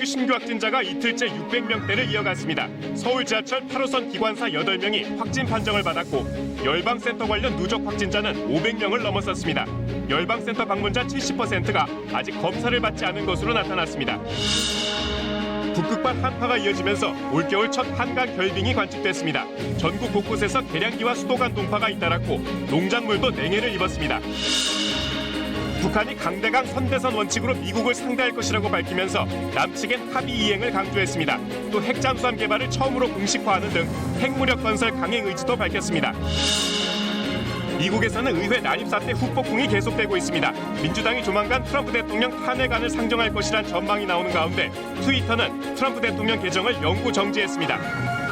코로나19 신규 확진자가 이틀째 600명대를 이어갔습니다. 서울 지하철 8호선 기관사 8명이 확진 판정을 받았고 열방센터 관련 누적 확진자는 500명을 넘어섰습니다. 열방센터 방문자 70%가 아직 검사를 받지 않은 것으로 나타났습니다. 북극발 한파가 이어지면서 올겨울 첫 한강 결빙이 관측됐습니다. 전국 곳곳에서 계량기와 수도관 동파가 잇따랐고 농작물도 냉해를 입었습니다. 북한이 강대강 선대선 원칙으로 미국을 상대할 것이라고 밝히면서 남측엔 합의 이행을 강조했습니다. 또 핵잠수함 개발을 처음으로 공식화하는 등 핵무력 건설 강행 의지도 밝혔습니다. 미국에서는 의회 난입사태 후폭풍이 계속되고 있습니다. 민주당이 조만간 트럼프 대통령 탄핵안을 상정할 것이란 전망이 나오는 가운데 트위터는 트럼프 대통령 계정을 영구 정지했습니다.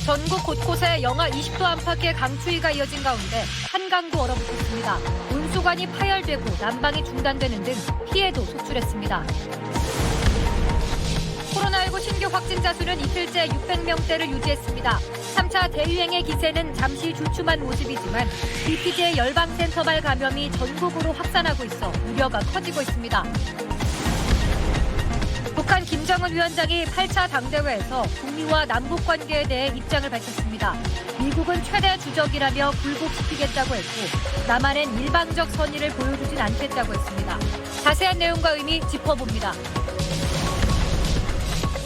전국 곳곳에 영하 20도 안팎의 강추위가 이어진 가운데 한강도 얼어붙었습니다. 온수관이 파열되고 난방이 중단되는 등 피해도 속출했습니다. 코로나19 신규 확진자 수는 이틀째 600명대를 유지했습니다. 3차 대유행의 기세는 잠시 주춤한 모습이지만 BPJ 열방센터발 감염이 전국으로 확산하고 있어 우려가 커지고 있습니다. 북한 김정은 위원장이 8차 당대회에서 북미와 남북 관계에 대해 입장을 밝혔습니다. 미국은 최대 주적이라며 굴복시키겠다고 했고 남한은 일방적 선의를 보여주진 않겠다고 했습니다. 자세한 내용과 의미 짚어봅니다.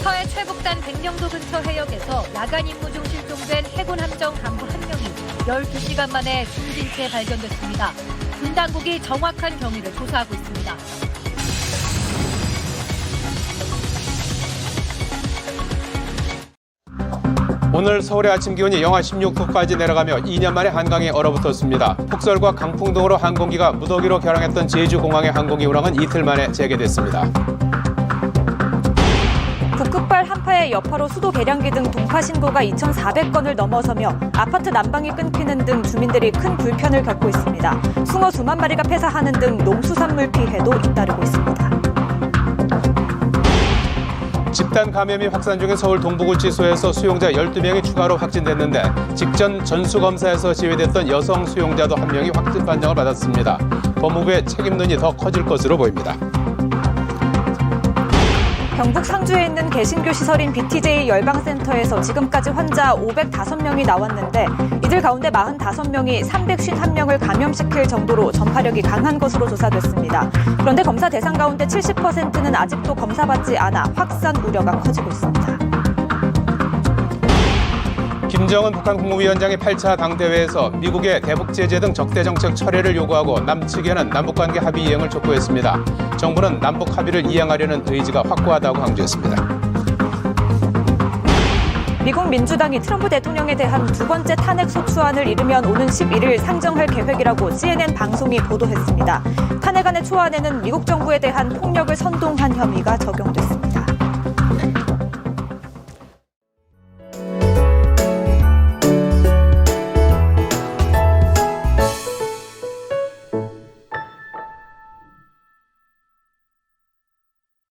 서해 최북단 백령도 근처 해역에서 야간 임무 중 실종된 해군 함정 간부 1명이 12시간 만에 숨진 채 발견됐습니다. 군 당국이 정확한 경위를 조사하고 있습니다. 오늘 서울의 아침 기온이 영하 16도까지 내려가며 2년 만에 한강에 얼어붙었습니다. 폭설과 강풍 등으로 항공기가 무더기로 결항했던 제주공항의 항공기 운항은 이틀 만에 재개됐습니다. 북극발 한파의 여파로 수도 계량기 등 동파 신고가 2,400건을 넘어서며 아파트 난방이 끊기는 등 주민들이 큰 불편을 겪고 있습니다. 숭어 수만 마리가 폐사하는 등 농수산물 피해도 잇따르고 있습니다. 집단 감염이 확산 중인 서울 동부구치소에서 수용자 12명이 추가로 확진됐는데 직전 전수검사에서 제외됐던 여성 수용자도 1명이 확진 판정을 받았습니다. 법무부의 책임론이 더 커질 것으로 보입니다. 경북 상주에 있는 개신교 시설인 BTJ 열방센터에서 지금까지 환자 505명이 나왔는데 이들 가운데 45명이 351명을 감염시킬 정도로 전파력이 강한 것으로 조사됐습니다. 그런데 검사 대상 가운데 70%는 아직도 검사받지 않아 확산 우려가 커지고 있습니다. 김정은 북한 국무위원장이 8차 당대회에서 미국의 대북 제재 등 적대 정책 철회를 요구하고 남측에는 남북관계 합의 이행을 촉구했습니다. 정부는 남북 합의를 이행하려는 의지가 확고하다고 강조했습니다. 미국 민주당이 트럼프 대통령에 대한 두 번째 탄핵 소추안을 이르면 오는 11일 상정할 계획이라고 CNN 방송이 보도했습니다. 탄핵안의 초안에는 미국 정부에 대한 폭력을 선동한 혐의가 적용됐습니다.